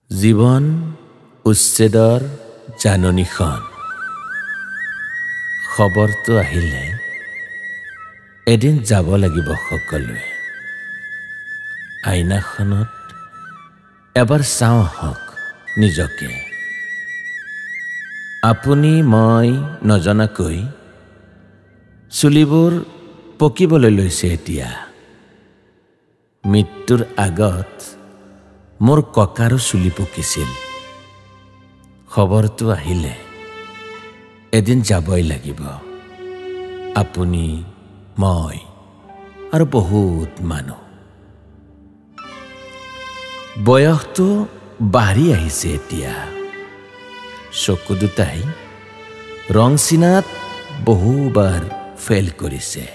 জীৱন উচ্ছেদৰ জাননীখন খবৰটো আহিলে এদিন যাব লাগিব সকলোৱে আইনাখনত এবাৰ চাওঁ আহক নিজকে আপুনি মই নজনাকৈ চুলিবোৰ পকিবলৈ লৈছে এতিয়া মৃত্যুৰ আগত মোৰ ককাৰো চুলি পকিছিল খবৰটো আহিলে এদিন যাবই লাগিব আপুনি মই আৰু বহুত মানুহ বয়সটো বাঢ়ি আহিছে এতিয়া চকু দুটাই ৰং চিনাত বহুবাৰ ফেল কৰিছে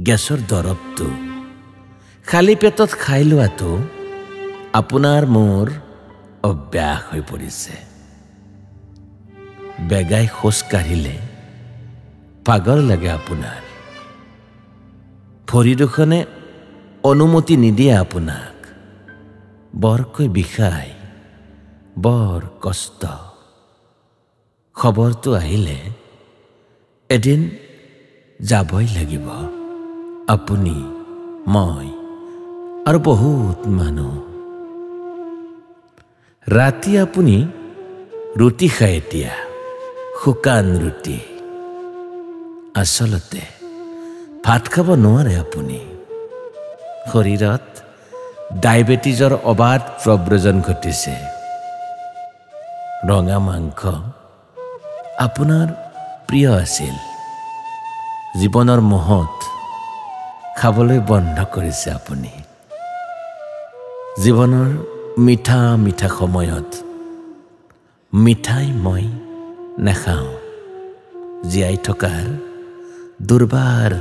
গেছৰ দৰৱটো খালী পেটত খাই লোৱাটো আপোনাৰ মোৰ অভ্যাস হৈ পৰিছে বেগাই খোজ কাঢ়িলে পাগল লাগে আপোনাৰ ভৰি দুখনে অনুমতি নিদিয়ে আপোনাক বৰকৈ বিষাই বৰ কষ্ট খবৰটো আহিলে এদিন যাবই লাগিব আপুনি মই আৰু বহুত মানুহ ৰাতি আপুনি ৰুটি খায় এতিয়া শুকান ৰুটি আচলতে ভাত খাব নোৱাৰে আপুনি শৰীৰত ডায়েবেটিছৰ অবাধ প্ৰব্ৰজন ঘটিছে ৰঙা মাংস আপোনাৰ প্ৰিয় আছিল জীৱনৰ মোহত খাবলৈ বন্ধ কৰিছে আপুনি জীৱনৰ মিঠা মিঠা সময়ত মিঠাই মই নাখাওঁ জীয়াই থকাৰ দুৰ্বাৰ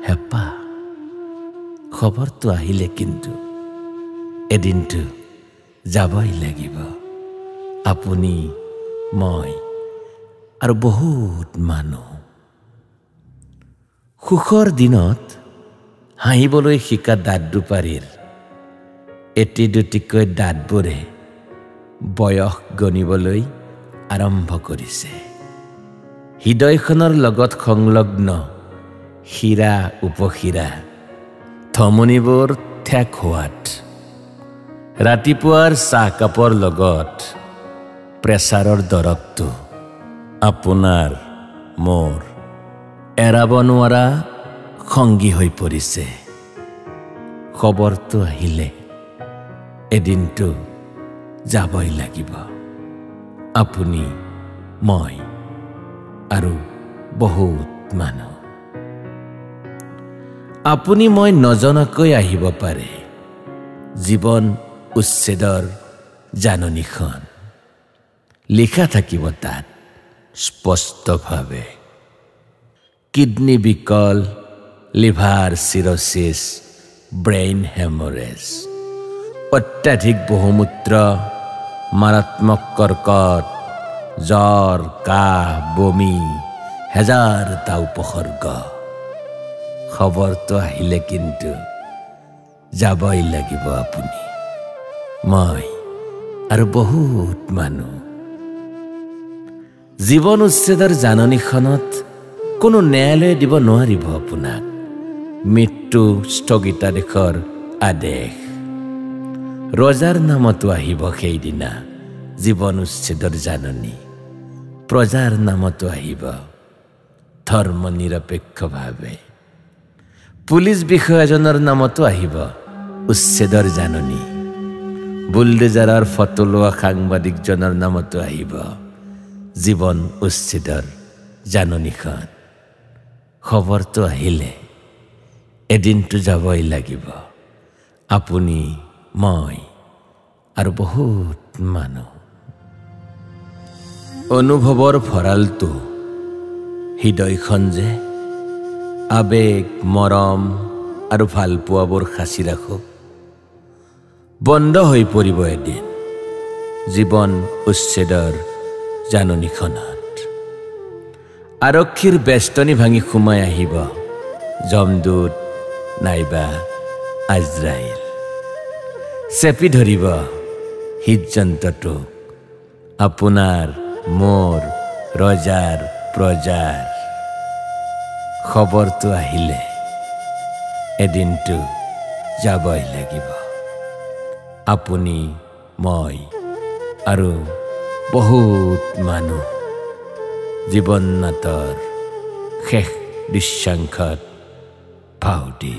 হেঁপাহ খবৰটো আহিলে কিন্তু এদিনটো যাবই লাগিব আপুনি মই আৰু বহুত মানুহ সুখৰ দিনত হাঁহিবলৈ শিকা দাঁত দুপাৰীৰ এটি দুটিকৈ দাঁতবোৰে বয়স গণিবলৈ আৰম্ভ কৰিছে হৃদয়খনৰ লগত সংলগ্ন শিৰা উপশিৰা ধমনীবোৰ ঠেক হোৱাত ৰাতিপুৱাৰ চাহকাপৰ লগত প্ৰেছাৰৰ দৰৱটো আপোনাৰ মোৰ এৰাব নোৱাৰা সংগী হৈ পৰিছে খবৰটো আহিলে এদিনটো যাবই লাগিব আপুনি মই আৰু বহুত মানুহ আপুনি মই নজনাকৈ আহিব পাৰে জীৱন উচ্ছেদৰ জাননীখন লিখা থাকিব তাত স্পষ্টভাৱে কিডনী বিকল লিভাৰ চিৰচিছ ব্ৰেইন হেমৰেজ অত্যাধিক বহুমূত্ৰ মাৰাত্মক কৰ্কট জ্বৰ কাহ বমি হেজাৰটা উপসৰ্গ খবৰটো আহিলে কিন্তু যাবই লাগিব আপুনি মই আৰু বহুত মানুহ জীৱন উচ্ছেদৰ জাননীখনত কোনো ন্যায়ালয়ে দিব নোৱাৰিব আপোনাক মৃত্যু স্থগিতাদেশৰ আদেশ ৰজাৰ নামতো আহিব সেইদিনা জীৱন উচ্ছেদৰ জাননী প্ৰজাৰ নামতো আহিব ধৰ্ম নিৰপেক্ষভাৱে পুলিচ বিষয়াজনৰ নামতো আহিব উচ্ছেদৰ জাননী বুলডোজাৰৰ ফটো লোৱা সাংবাদিকজনৰ নামতো আহিব জীৱন উচ্ছেদৰ জাননীখন খবৰটো আহিলে এদিনটো যাবই লাগিব আপুনি মই আৰু বহুত মানুহ অনুভৱৰ ভঁৰালটো হৃদয়খন যে আবেগ মৰম আৰু ভালপোৱাবোৰ সাঁচি ৰাখক বন্ধ হৈ পৰিব এদিন জীৱন উচ্ছেদৰ জাননীখনত আৰক্ষীৰ বেষ্টনী ভাঙি সোমাই আহিব যমদূত নাইবা আজৰাইল চেপি ধৰিব হৃদযন্ত্ৰটোক আপোনাৰ মোৰ ৰজাৰ প্ৰজাৰ খবৰটো আহিলে এদিনটো যাবই লাগিব। আপুনি মই আৰু বহুত মানুহ জীৱন নাটৰ শেষ দৃশ্যাংশত ভাও দি